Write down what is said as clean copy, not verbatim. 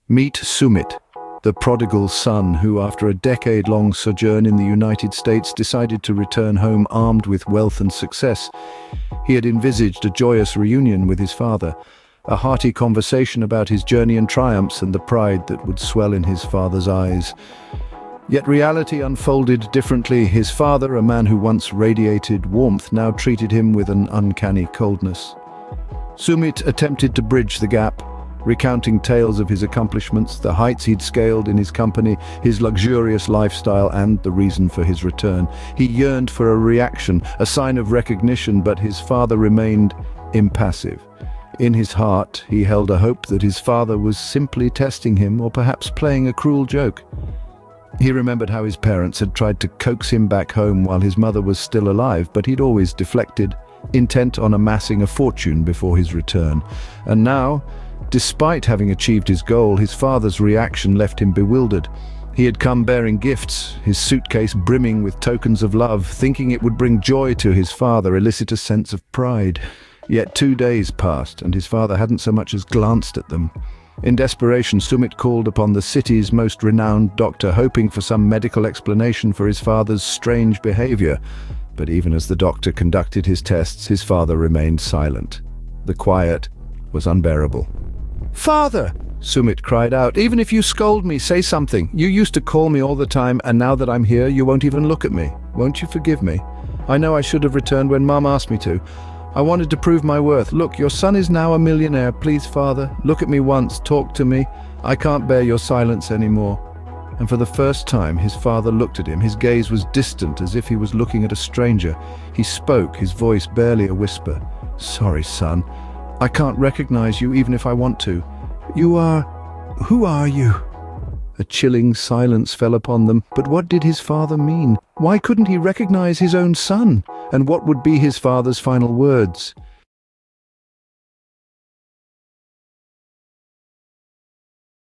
Meet Sumit, the prodigal son who, after a decade-long sojourn in the United States, decided to return home armed with wealth and success. He had envisaged a joyous reunion with his father, a hearty conversation about his journey and triumphs and the pride that would swell in his father's eyes. Yet reality unfolded differently. His father, a man who once radiated warmth, now treated him with an uncanny coldness. Sumit attempted to bridge the gap, recounting tales of his accomplishments, the heights he'd scaled in his company, his luxurious lifestyle, and the reason for his return. He yearned for a reaction, a sign of recognition, but his father remained impassive. In his heart, he held a hope that his father was simply testing him, or perhaps playing a cruel joke. He remembered how his parents had tried to coax him back home while his mother was still alive, but he'd always deflected, intent on amassing a fortune before his return. And now, despite having achieved his goal, his father's reaction left him bewildered. He had come bearing gifts, his suitcase brimming with tokens of love, thinking it would bring joy to his father, elicit a sense of pride. Yet 2 days passed, and his father hadn't so much as glanced at them. In desperation, Sumit called upon the city's most renowned doctor, hoping for some medical explanation for his father's strange behavior. But even as the doctor conducted his tests, his father remained silent. The quiet was unbearable. "Father!" Sumit cried out. "Even if you scold me, say something. You used to call me all the time, and now that I'm here, you won't even look at me. Won't you forgive me? I know I should have returned when Mom asked me to. I wanted to prove my worth. Look, your son is now a millionaire. Please, Father, look at me once, talk to me. I can't bear your silence anymore." And for the first time, his father looked at him. His gaze was distant, as if he was looking at a stranger. He spoke, his voice barely a whisper. "Sorry, son. I can't recognize you even if I want to. Who are you?" A chilling silence fell upon them. But what did his father mean? Why couldn't he recognize his own son? And what would be his father's final words?